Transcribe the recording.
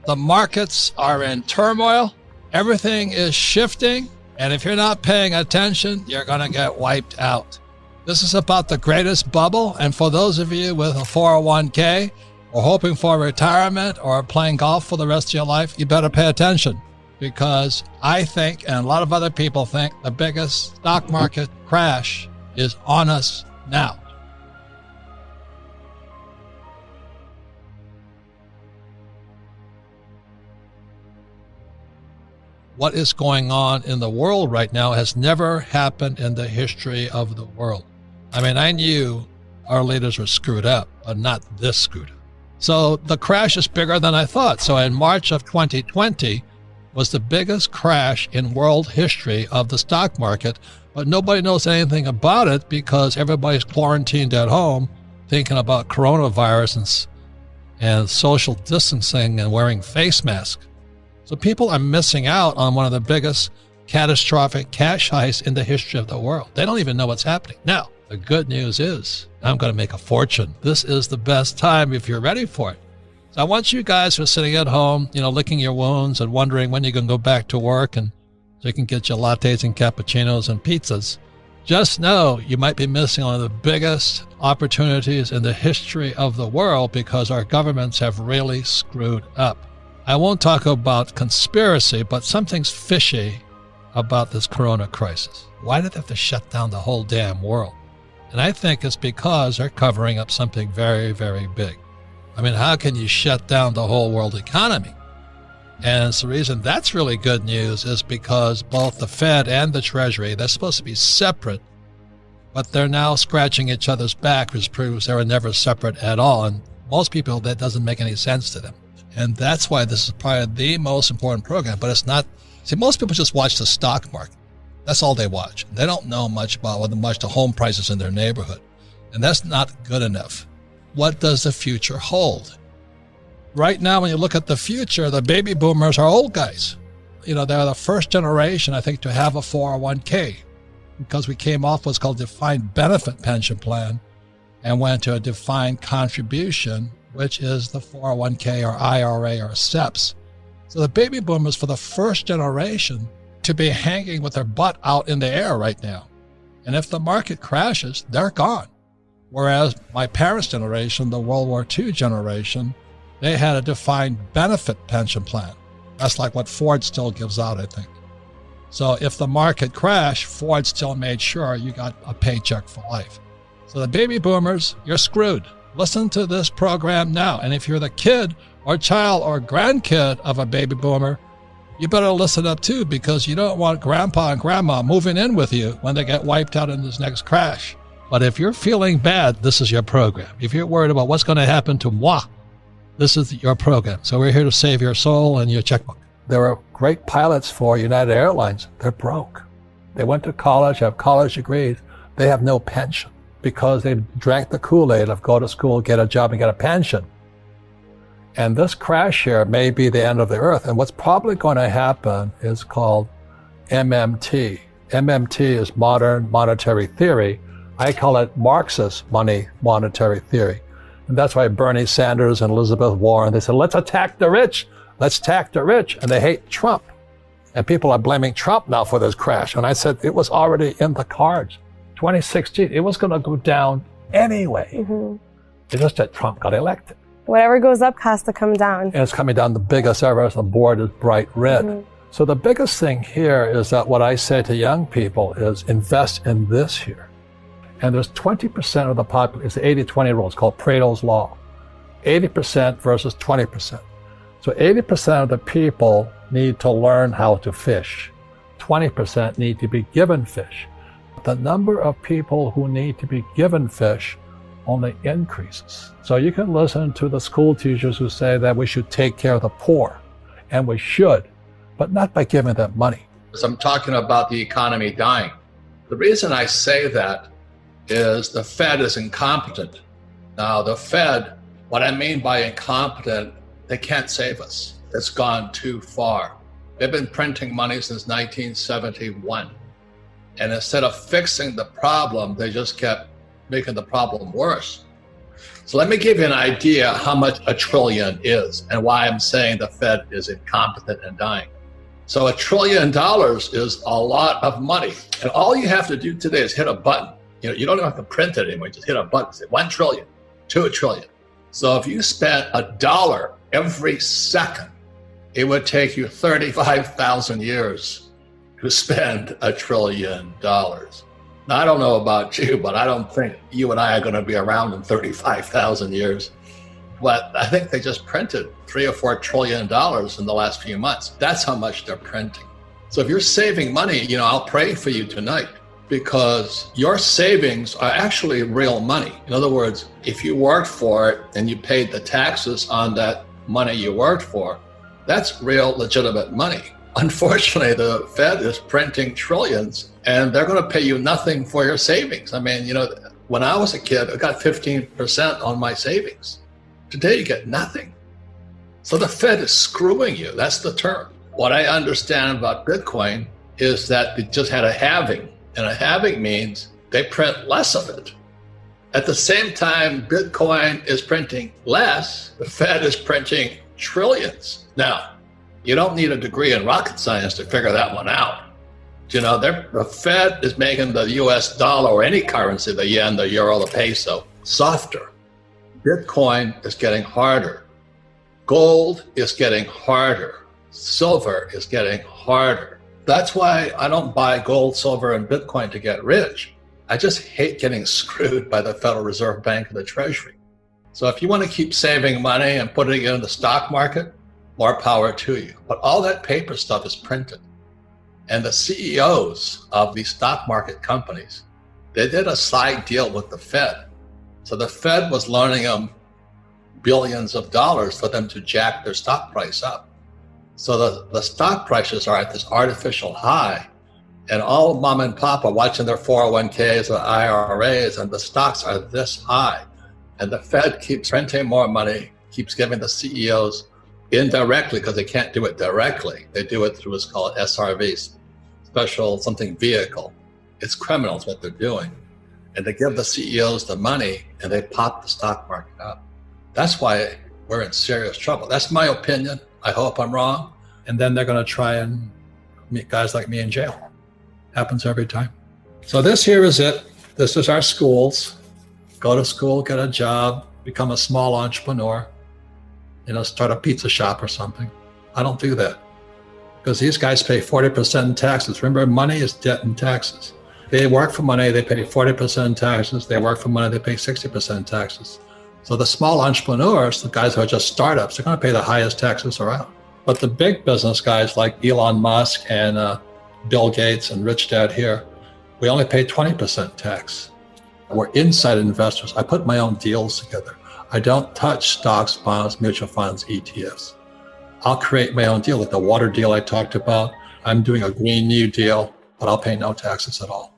The markets are in turmoil. Everything is shifting. And if you're not paying attention, you're going to get wiped out. This is about the greatest bubble. And for those of you with a 401k or hoping for retirement or playing golf for the rest of your life, you better pay attention, because I think, and a lot of other people think, the biggest stock market crash is on us now. What is going on in the world right now has never happened in the history of the world. I mean, I knew our leaders were screwed up, but not this screwed up. So the crash is bigger than I thought. So in March of 2020 was the biggest crash in world history of the stock market, but nobody knows anything about it because everybody's quarantined at home thinking about coronavirus and social distancing and wearing face masks. So people are missing out on one of the biggest catastrophic cash heists in the history of the world. They don't even know what's happening. Now, the good news is I'm going to make a fortune. This is the best time if you're ready for it. So I want you guys who are sitting at home, licking your wounds and wondering when you're going to go back to work and so you can get your lattes and cappuccinos and pizzas. Just know you might be missing one of the biggest opportunities in the history of the world because our governments have really screwed up. I won't talk about conspiracy, but something's fishy about this corona crisis. Why did they have to shut down the whole damn world? And I think it's because they're covering up something very, very big. I mean, how can you shut down the whole world economy? And it's the reason that's really good news is because both the Fed and the Treasury, they're supposed to be separate, but they're now scratching each other's back, which proves they were never separate at all. And most people, that doesn't make any sense to them. And that's why this is probably the most important program, but it's not. See, most people just watch the stock market. That's all they watch. They don't know much about the home prices in their neighborhood. And that's not good enough. What does the future hold? Right now, when you look at the future, the baby boomers are old guys. They're the first generation, I think, to have a 401k because we came off what's called defined benefit pension plan and went to a defined contribution, which is the 401k or IRA or SEPs. So the baby boomers for the first generation to be hanging with their butt out in the air right now. And if the market crashes, they're gone. Whereas my parents' generation, the World War II generation, they had a defined benefit pension plan. That's like what Ford still gives out, I think. So if the market crashed, Ford still made sure you got a paycheck for life. So the baby boomers, you're screwed. Listen to this program now. And if you're the kid or child or grandkid of a baby boomer, you better listen up too, because you don't want grandpa and grandma moving in with you when they get wiped out in this next crash. But if you're feeling bad, this is your program. If you're worried about what's going to happen to moi, this is your program. So we're here to save your soul and your checkbook. There are great pilots for United Airlines. They're broke. They went to college, have college degrees. They have no pension because they drank the Kool-Aid of go to school, get a job, and get a pension. And this crash here may be the end of the earth. And what's probably going to happen is called MMT. MMT is modern monetary theory. I call it Marxist monetary theory. And that's why Bernie Sanders and Elizabeth Warren, they said, let's attack the rich. Let's attack the rich. And they hate Trump. And people are blaming Trump now for this crash. And I said, it was already in the cards. 2016, it was going to go down anyway. Mm-hmm. It's just that Trump got elected. Whatever goes up has to come down. And it's coming down the biggest ever. The board is bright red. Mm-hmm. So the biggest thing here is that what I say to young people is invest in this here. And there's 20% of the population, it's the 80-20 rule. It's called Pareto's Law. 80% versus 20%. So 80% of the people need to learn how to fish. 20% need to be given fish. The number of people who need to be given fish only increases. So you can listen to the school teachers who say that we should take care of the poor, and we should, but not by giving them money. I'm talking about the economy dying. The reason I say that is the Fed is incompetent. Now the Fed, what I mean by incompetent, they can't save us. It's gone too far. They've been printing money since 1971. And instead of fixing the problem, they just kept making the problem worse. So let me give you an idea how much a trillion is and why I'm saying the Fed is incompetent and dying. So $1 trillion is a lot of money. And all you have to do today is hit a button. You don't have to print it anymore. Just hit a button, say 1 trillion, 2 trillion. So if you spent $1 every second, it would take you 35,000 years to spend $1 trillion. Now, I don't know about you, but I don't think you and I are going to be around in 35,000 years. But I think they just printed $3 or $4 trillion in the last few months. That's how much they're printing. So if you're saving money, I'll pray for you tonight, because your savings are actually real money. In other words, if you worked for it and you paid the taxes on that money you worked for, that's real legitimate money. Unfortunately, the Fed is printing trillions and they're going to pay you nothing for your savings. I mean, when I was a kid, I got 15% on my savings. Today, you get nothing. So the Fed is screwing you. That's the term. What I understand about Bitcoin is that it just had a halving. And a halving means they print less of it. At the same time, Bitcoin is printing less, the Fed is printing trillions. Now, you don't need a degree in rocket science to figure that one out. The Fed is making the US dollar or any currency, the yen, the euro, the peso, softer. Bitcoin is getting harder. Gold is getting harder. Silver is getting harder. That's why I don't buy gold, silver, and Bitcoin to get rich. I just hate getting screwed by the Federal Reserve Bank and the Treasury. So if you want to keep saving money and putting it in the stock market, more power to you. But all that paper stuff is printed. And the CEOs of these stock market companies, they did a side deal with the Fed. So the Fed was loaning them billions of dollars for them to jack their stock price up. So the stock prices are at this artificial high, and all mom and pop are watching their 401ks or IRAs, and the stocks are this high. And the Fed keeps printing more money, keeps giving the CEOs indirectly, because they can't do it directly. They do it through what's called SRVs, special something vehicle. It's criminals what they're doing. And they give the CEOs the money and they pop the stock market up. That's why we're in serious trouble. That's my opinion. I hope I'm wrong. And then they're going to try and meet guys like me in jail. Happens every time. So this here is it. This is our schools. Go to school, get a job, become a small entrepreneur, start a pizza shop or something. I don't do that because these guys pay 40% in taxes. Remember, money is debt and taxes. They work for money, they pay 40% in taxes. They work for money, they pay 60% in taxes. So the small entrepreneurs, the guys who are just startups, they're going to pay the highest taxes around. But the big business guys like Elon Musk and Bill Gates and Rich Dad here, we only pay 20% tax. We're inside investors. I put my own deals together. I don't touch stocks, bonds, mutual funds, ETFs. I'll create my own deal, like the water deal I talked about. I'm doing a Green New Deal, but I'll pay no taxes at all.